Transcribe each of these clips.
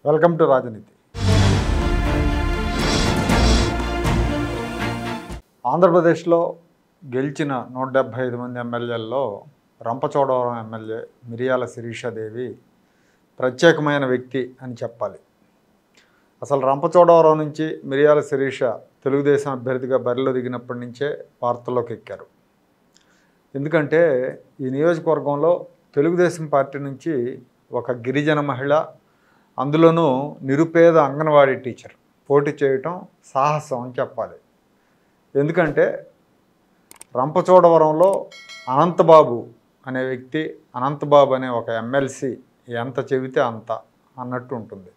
Welcome to రాజనీతి. ఆంధ్రప్రదేశ్లో గెలిచిన 175 మంది ఎమ్మెల్యేల్లో రంపచోడవరం ఎమ్మెల్యే మిరియాల శిరీషాదేవి ప్రత్యేకమైన వ్యక్తి అని చెప్పాలి. అసలు రంపచోడవరం నుంచి మిరియాల శిరీష తెలుగుదేశం అభ్యర్థిగా బరిలో దిగినప్పటి నుంచే వార్తల్లోకి ఎక్కారు. ఎందుకంటే ఈ నియోజకవర్గంలో తెలుగుదేశం పార్టీ నుంచి ఒక గిరిజన మహిళ, అందులోనూ నిరుపేద అంగన్వాడీ టీచర్ పోటీ చేయటం సాహసం అని చెప్పాలి. ఎందుకంటే రంపచోడవరంలో అనంతబాబు అనే వ్యక్తి, అనంతబాబు అనే ఒక ఎమ్మెల్సీ ఎంత చెబితే అంత అన్నట్టు ఉంటుంది.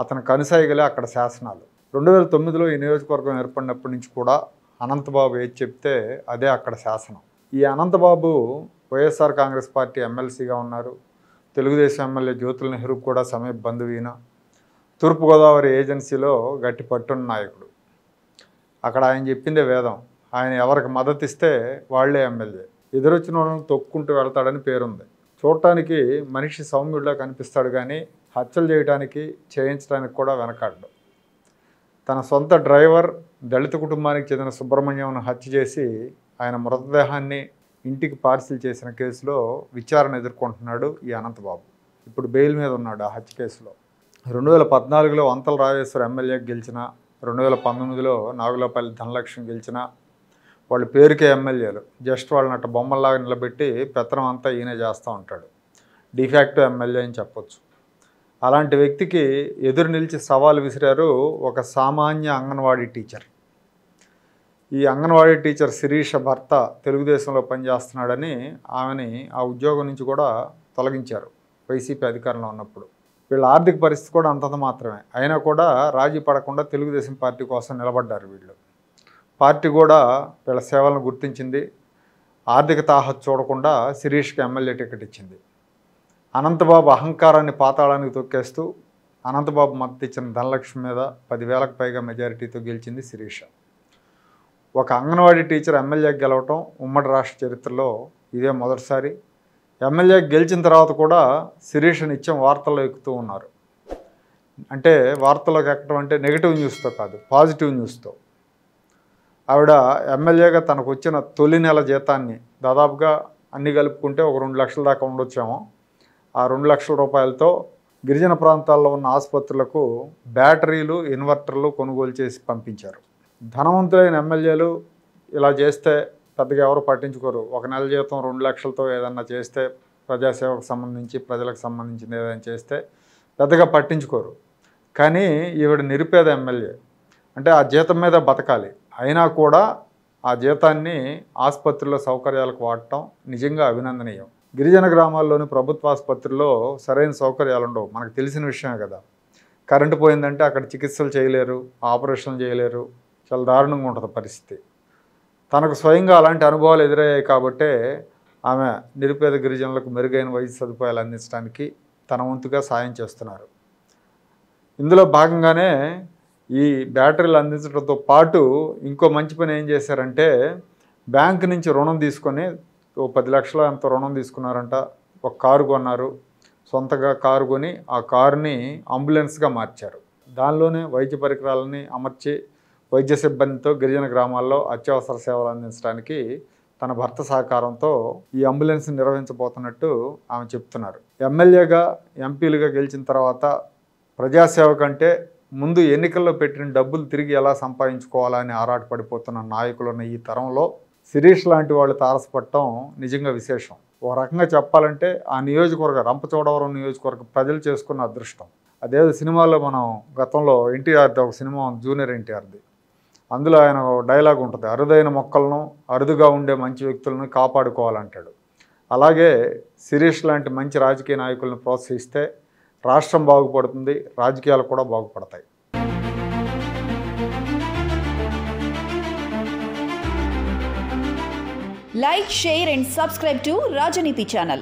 అతని కనుసైగలే అక్కడ శాసనాలు. 2009లో ఈ నియోజకవర్గం ఏర్పడినప్పటి నుంచి కూడా అనంతబాబు ఏది చెప్తే అదే అక్కడ శాసనం. ఈ అనంతబాబు వైఎస్ఆర్ కాంగ్రెస్ పార్టీ ఎమ్మెల్సీగా ఉన్నారు. తెలుగుదేశం ఎమ్మెల్యే జ్యోతుల నెహ్రూ కూడా సమీప బంధువీన, తూర్పుగోదావరి ఏజెన్సీలో గట్టి పట్టున్న నాయకుడు. అక్కడ ఆయన చెప్పిందే వేదం. ఆయన ఎవరికి మద్దతు ఇస్తే వాళ్లే ఎమ్మెల్యే. ఎదురొచ్చిన వాళ్ళని తొక్కుంటూ వెళ్తాడని పేరుంది. చూడటానికి మనిషి సౌమ్యుడిలా కనిపిస్తాడు, కానీ హత్యలు చేయడానికి చేయించడానికి కూడా వెనకాడు. తన సొంత డ్రైవర్ దళిత కుటుంబానికి చెందిన సుబ్రహ్మణ్యంను హత్య చేసి ఆయన మృతదేహాన్ని ఇంటికి పార్సిల్ చేసిన కేసులో విచారణ ఎదుర్కొంటున్నాడు ఈ అనంతబాబు. ఇప్పుడు బెయిల్ మీద ఉన్నాడు ఆ హత్య కేసులో. 2014లో వంతల రాజేశ్వర ఎమ్మెల్యేకి గెలిచిన, 2019లో నాగులపల్లి ధనలక్ష్మి గెలిచిన, వాళ్ళ పేరుకే ఎమ్మెల్యేలు. జస్ట్ వాళ్ళని అట్ట బొమ్మల్లాగా నిలబెట్టి పెత్తనం అంతా ఈయనే చేస్తూ ఉంటాడు. డిఫాక్టో ఎమ్మెల్యే అని చెప్పొచ్చు. అలాంటి వ్యక్తికి ఎదురు నిలిచి సవాల్ విసిరారు ఒక సామాన్య అంగన్వాడీ టీచర్. ఈ అంగన్వాడీ టీచర్ శిరీష భర్త తెలుగుదేశంలో పనిచేస్తున్నాడని ఆమెని ఆ ఉద్యోగం నుంచి కూడా తొలగించారు వైసీపీ అధికారంలో ఉన్నప్పుడు. వీళ్ళ ఆర్థిక పరిస్థితి కూడా అంతంత మాత్రమే. అయినా కూడా రాజీ పడకుండా తెలుగుదేశం పార్టీ కోసం నిలబడ్డారు వీళ్ళు. పార్టీ కూడా వీళ్ళ సేవలను గుర్తించింది. ఆర్థిక తాహత్ చూడకుండా శిరీష్కి ఎమ్మెల్యే టికెట్ ఇచ్చింది. అనంతబాబు అహంకారాన్ని పాతాళానికి తొక్కేస్తూ అనంతబాబు మద్దతు ఇచ్చిన ధనలక్ష్మి మీద 10,000కు పైగా మెజారిటీతో గెలిచింది శిరీష. ఒక అంగన్వాడీ టీచర్ ఎమ్మెల్యేకి గెలవటం ఉమ్మడి రాష్ట్ర చరిత్రలో ఇదే మొదటిసారి. ఎమ్మెల్యేకి గెలిచిన తర్వాత కూడా శిరీష నిత్యం వార్తల్లో ఎక్కుతూ ఉన్నారు. అంటే వార్తల్లోకి ఎక్కడం అంటే నెగిటివ్ న్యూస్తో కాదు, పాజిటివ్ న్యూస్తో. ఆవిడ ఎమ్మెల్యేగా తనకు వచ్చిన తొలి నెల జీతాన్ని దాదాపుగా అన్ని కలుపుకుంటే ఒక 2 లక్షల దాకా ఉండొచ్చామో, ఆ 2 లక్షల రూపాయలతో గిరిజన ప్రాంతాల్లో ఉన్న ఆసుపత్రులకు బ్యాటరీలు, ఇన్వర్టర్లు కొనుగోలు చేసి పంపించారు. ధనవంతులైన ఎమ్మెల్యేలు ఇలా చేస్తే పెద్దగా ఎవరు పట్టించుకోరు. ఒక నెల జీతం 2 లక్షలతో ఏదన్నా చేస్తే, ప్రజాసేవకు సంబంధించి ప్రజలకు సంబంధించింది ఏదైనా చేస్తే పెద్దగా పట్టించుకోరు. కానీ ఈవిడ నిరుపేద ఎమ్మెల్యే, అంటే ఆ జీతం మీద బతకాలి. అయినా కూడా ఆ జీతాన్ని ఆసుపత్రుల్లో సౌకర్యాలకు వాడటం నిజంగా అభినందనీయం. గిరిజన గ్రామాల్లోని ప్రభుత్వ ఆసుపత్రుల్లో సరైన సౌకర్యాలు ఉండవు, మనకు తెలిసిన విషయమే కదా. కరెంటు పోయిందంటే అక్కడ చికిత్సలు చేయలేరు, ఆపరేషన్లు చేయలేరు, చాలా దారుణంగా ఉంటుంది పరిస్థితి. తనకు స్వయంగా అలాంటి అనుభవాలు ఎదురయ్యాయి కాబట్టే ఆమె నిరుపేద గిరిజనులకు మెరుగైన వైద్య సదుపాయాలు అందించడానికి తన వంతుగా సాయం చేస్తున్నారు. ఇందులో భాగంగానే ఈ బ్యాటరీలు అందించడంతో పాటు ఇంకో మంచి పని ఏం చేశారంటే, బ్యాంకు నుంచి రుణం తీసుకొని 10 లక్షలు ఎంతో రుణం తీసుకున్నారంట. ఒక కారు కొన్నారు, సొంతగా కారు కొని ఆ కారుని అంబులెన్స్గా మార్చారు. దానిలోనే వైద్య పరికరాలని అమర్చి వైద్య సిబ్బందితో గిరిజన గ్రామాల్లో అత్యవసర సేవలు అందించడానికి తన భర్త సహకారంతో ఈ అంబులెన్స్ నిర్వహించబోతున్నట్టు ఆమె చెప్తున్నారు. ఎమ్మెల్యేగా, ఎంపీలుగా గెలిచిన తర్వాత ప్రజాసేవ కంటే ముందు ఎన్నికల్లో పెట్టిన డబ్బులు తిరిగి ఎలా సంపాదించుకోవాలని ఆరాటపడిపోతున్న నాయకులున్న ఈ తరంలో శిరీష్ లాంటి వాళ్ళు తారసపడటం నిజంగా విశేషం. ఒక రకంగా చెప్పాలంటే ఆ నియోజకవర్గ రంపచోడవరం నియోజకవర్గ ప్రజలు చేసుకున్న అదృష్టం. అదే సినిమాలో మనం గతంలో ఎన్టీఆర్ది ఒక సినిమా జూనియర్ ఎన్టీఆర్ది, అందులో ఆయన డైలాగ్ ఉంటుంది, అరుదైన మొక్కలను, అరుదుగా ఉండే మంచి వ్యక్తులను కాపాడుకోవాలంటాడు. అలాగే శిరీష్ లాంటి మంచి రాజకీయ నాయకులను ప్రోత్సహిస్తే రాష్ట్రం బాగుపడుతుంది, రాజకీయాలు కూడా బాగుపడతాయి. Like, share and subscribe to Rajaniti channel.